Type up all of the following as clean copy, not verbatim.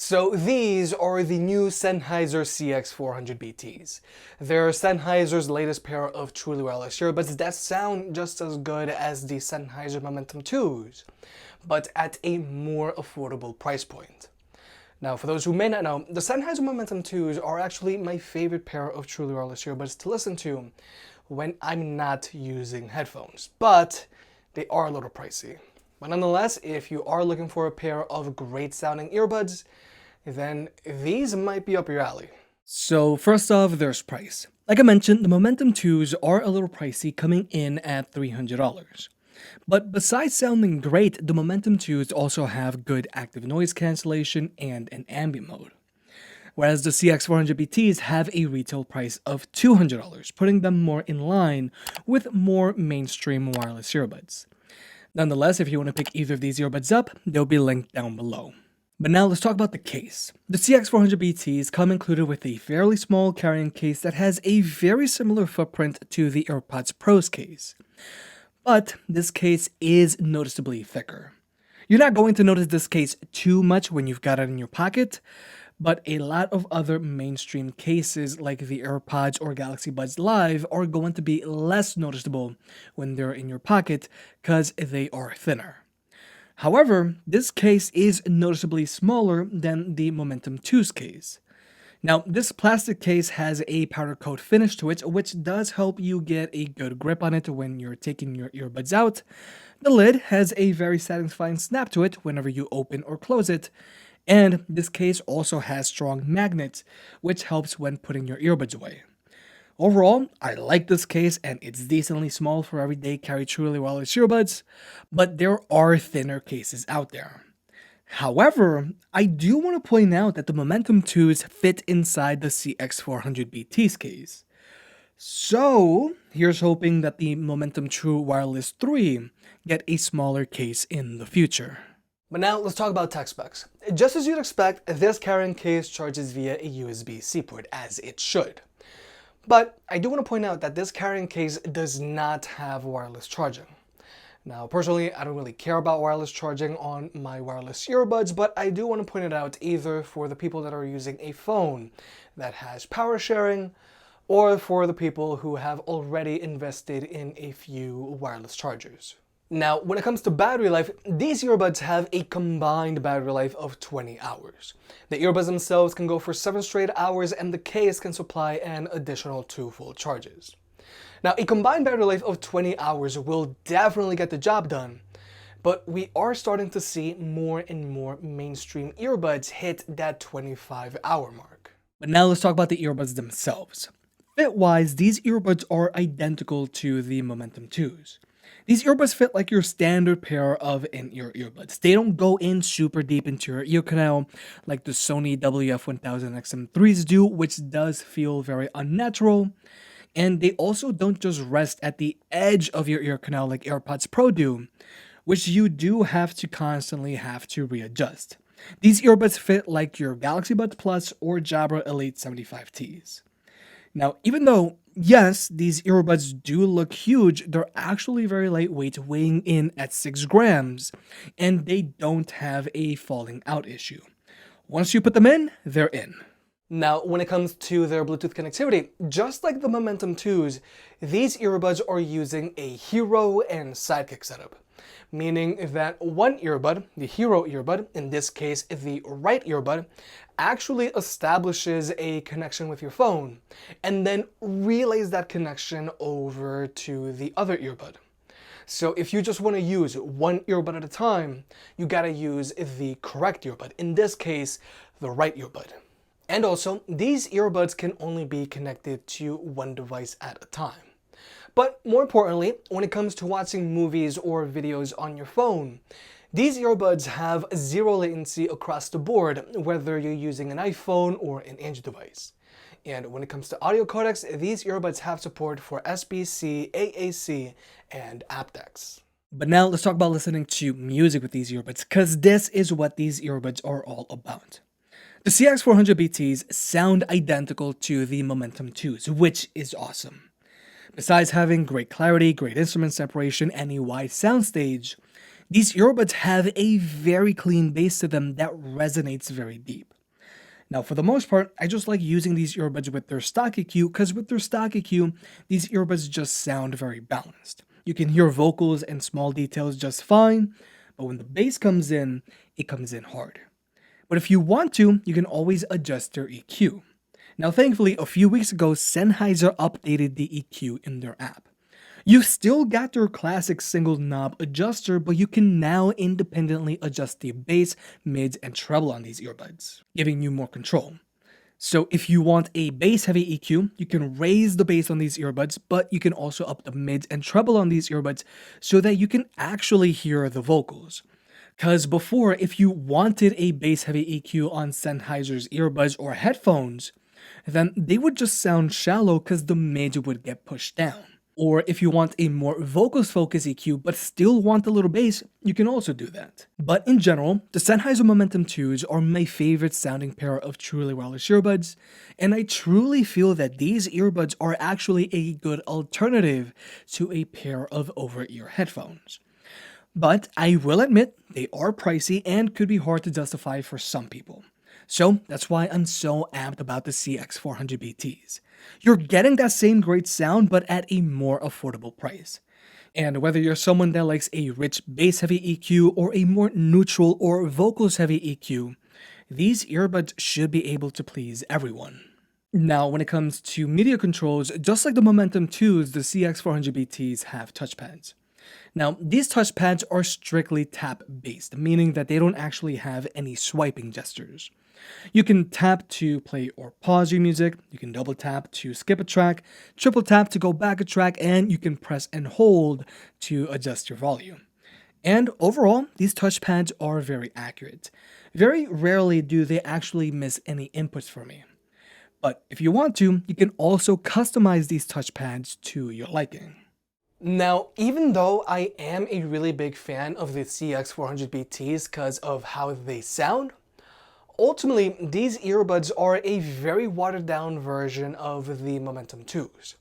So these are the new Sennheiser CX 400BTs. They're Sennheiser's latest pair of truly wireless earbuds that sound just as good as the Sennheiser Momentum 2s, but at a more affordable price point. Now, for those who may not know, the Sennheiser Momentum 2s are actually my favorite pair of truly wireless earbuds to listen to when I'm not using headphones, but they are a little pricey. But nonetheless, if you are looking for a pair of great sounding earbuds, then these might be up your alley. So first off, there's price. Like I mentioned, the Momentum 2s are a little pricey, coming in at $300. But besides sounding great, the Momentum 2s also have good active noise cancellation and an ambient mode. Whereas the CX400BTs have a retail price of $200, putting them more in line with more mainstream wireless earbuds. Nonetheless, if you want to pick either of these earbuds up, they'll be linked down below. But now let's talk about the case. The CX400BTs come included with a fairly small carrying case that has a very similar footprint to the AirPods Pro's case. But this case is noticeably thicker. You're not going to notice this case too much when you've got it in your pocket, but a lot of other mainstream cases like the AirPods or Galaxy Buds Live are going to be less noticeable when they're in your pocket because they are thinner. However, this case is noticeably smaller than the Momentum 2's case. Now, this plastic case has a powder coat finish to it, which does help you get a good grip on it when you're taking your earbuds out. The lid has a very satisfying snap to it whenever you open or close it, and this case also has strong magnets, which helps when putting your earbuds away. Overall, I like this case and it's decently small for everyday carry truly wireless earbuds, but there are thinner cases out there. However, I do want to point out that the Momentum 2s fit inside the CX400BT's case. So, here's hoping that the Momentum True Wireless 3 get a smaller case in the future. But now let's talk about tech specs. Just as you'd expect, this carrying case charges via a USB-C port, as it should. But I do want to point out that this carrying case does not have wireless charging. Now, personally, I don't really care about wireless charging on my wireless earbuds, but I do want to point it out either for the people that are using a phone that has power sharing, or for the people who have already invested in a few wireless chargers. Now, when it comes to battery life, these earbuds have a combined battery life of 20 hours. The earbuds themselves can go for 7 straight hours, and the case can supply an additional 2 full charges. Now, a combined battery life of 20 hours will definitely get the job done, but we are starting to see more and more mainstream earbuds hit that 25-hour mark. But now let's talk about the earbuds themselves. Fit-wise, these earbuds are identical to the Momentum 2s. These earbuds fit like your standard pair of in-ear earbuds. They don't go in super deep into your ear canal like the Sony WF-1000XM3s do, which does feel very unnatural. And they also don't just rest at the edge of your ear canal like AirPods Pro do, which you do have to constantly readjust. These earbuds fit like your Galaxy Buds Plus or Jabra Elite 75Ts. Now, even though, yes, these earbuds do look huge, they're actually very lightweight, weighing in at 6 grams, and they don't have a falling out issue. Once you put them in, they're in. Now, when it comes to their Bluetooth connectivity, just like the Momentum 2s, these earbuds are using a Hero and Sidekick setup, meaning that one earbud, the Hero earbud, in this case the right earbud, actually establishes a connection with your phone, and then relays that connection over to the other earbud. So if you just want to use one earbud at a time, you gotta use the correct earbud, in this case, the right earbud. And also, these earbuds can only be connected to one device at a time. But more importantly, when it comes to watching movies or videos on your phone, these earbuds have 0 latency across the board, whether you're using an iPhone or an Android device. And when it comes to audio codecs, these earbuds have support for SBC, AAC, and aptX. But now let's talk about listening to music with these earbuds, because this is what these earbuds are all about. The CX400BTs sound identical to the Momentum 2s, which is awesome. Besides having great clarity, great instrument separation, and a wide soundstage, These earbuds have a very clean bass to them that resonates very deep. Now, for the most part, I just like using these earbuds with their stock EQ because with their stock EQ, these earbuds just sound very balanced. You can hear vocals and small details just fine, but when the bass comes in, it comes in hard. But if you want to, you can always adjust their EQ. Now, thankfully, a few weeks ago, Sennheiser updated the EQ in their app. You've still got your classic single knob adjuster, but you can now independently adjust the bass, mids, and treble on these earbuds, giving you more control. So if you want a bass-heavy EQ, you can raise the bass on these earbuds, but you can also up the mids and treble on these earbuds so that you can actually hear the vocals. Because before, if you wanted a bass-heavy EQ on Sennheiser's earbuds or headphones, then they would just sound shallow because the mid would get pushed down. Or if you want a more vocals-focused EQ but still want a little bass, you can also do that. But in general, the Sennheiser Momentum 2s are my favorite sounding pair of truly wireless earbuds, and I truly feel that these earbuds are actually a good alternative to a pair of over-ear headphones. But I will admit, they are pricey and could be hard to justify for some people. So that's why I'm so amped about the CX400BTs. You're getting that same great sound, but at a more affordable price. And whether you're someone that likes a rich bass-heavy EQ or a more neutral or vocals-heavy EQ, these earbuds should be able to please everyone. Now, when it comes to media controls, just like the Momentum 2s, the CX400BTs have touchpads. Now, these touchpads are strictly tap-based, meaning that they don't actually have any swiping gestures. You can tap to play or pause your music, you can double tap to skip a track, triple tap to go back a track, and you can press and hold to adjust your volume. And overall, these touchpads are very accurate. Very rarely do they actually miss any inputs for me. But if you want to, you can also customize these touchpads to your liking. Now, even though I am a really big fan of the CX400BTs because of how they sound, ultimately, these earbuds are a very watered down version of the Momentum 2s.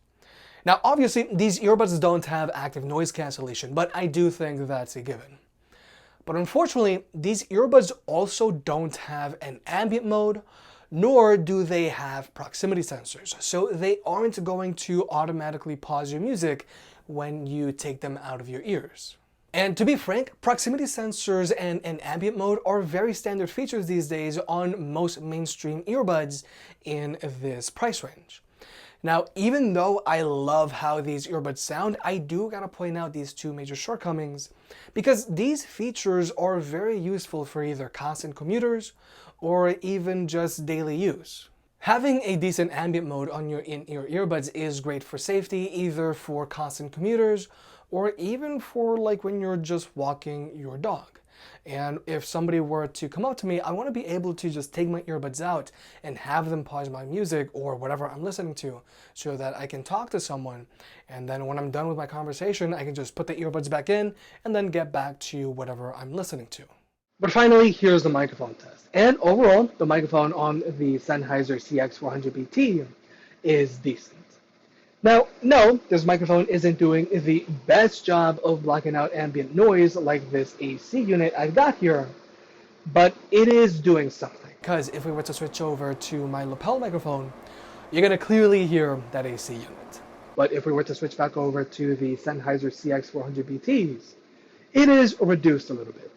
Now, obviously, these earbuds don't have active noise cancellation, but I do think that's a given. But unfortunately, these earbuds also don't have an ambient mode, nor do they have proximity sensors, so they aren't going to automatically pause your music when you take them out of your ears. And to be frank, proximity sensors and ambient mode are very standard features these days on most mainstream earbuds in this price range. Now, even though I love how these earbuds sound, I do gotta point out these two major shortcomings because these features are very useful for either constant commuters or even just daily use. Having a decent ambient mode on your in-ear earbuds is great for safety, either for constant commuters or even for like when you're just walking your dog. And if somebody were to come up to me, I want to be able to just take my earbuds out and have them pause my music or whatever I'm listening to so that I can talk to someone. And then when I'm done with my conversation, I can just put the earbuds back in and then get back to whatever I'm listening to. But finally, here's the microphone test. And overall, the microphone on the Sennheiser CX400BT is decent. Now, no, this microphone isn't doing the best job of blocking out ambient noise like this AC unit I've got here, but it is doing something. Because if we were to switch over to my lapel microphone, you're going to clearly hear that AC unit. But if we were to switch back over to the Sennheiser CX400BTs, it is reduced a little bit.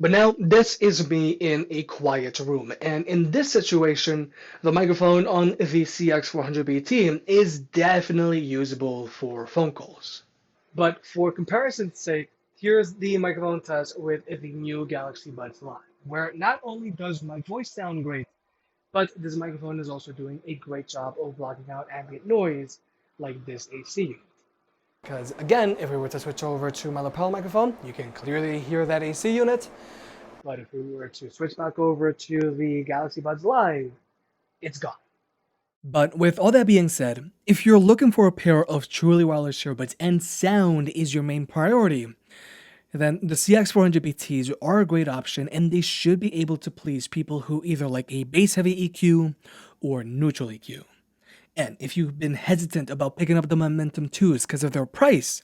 But now, this is me in a quiet room, and in this situation, the microphone on the CX400BT is definitely usable for phone calls. But for comparison's sake, here's the microphone test with the new Galaxy Buds Live, where not only does my voice sound great, but this microphone is also doing a great job of blocking out ambient noise like this AC unit. Because again, if we were to switch over to my lapel microphone, you can clearly hear that AC unit. But if we were to switch back over to the Galaxy Buds Live, it's gone. But with all that being said, if you're looking for a pair of truly wireless earbuds and sound is your main priority, then the CX400BTs are a great option and they should be able to please people who either like a bass-heavy EQ or neutral EQ. And if you've been hesitant about picking up the Momentum 2s because of their price,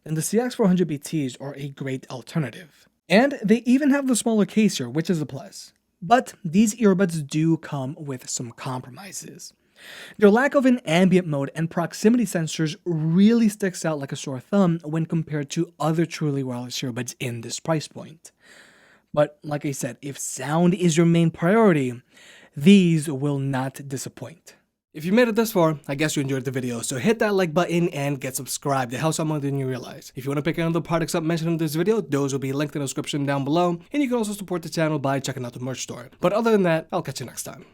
and the CX400BTs are a great alternative. And they even have the smaller case here, which is a plus. But these earbuds do come with some compromises. Their lack of an ambient mode and proximity sensors really sticks out like a sore thumb when compared to other truly wireless earbuds in this price point. But like I said, if sound is your main priority, these will not disappoint. If you made it this far, I guess you enjoyed the video, so hit that like button and get subscribed. It helps out more than you realize. If you want to pick any of the products up mentioned in this video, those will be linked in the description down below, and you can also support the channel by checking out the merch store. But other than that, I'll catch you next time.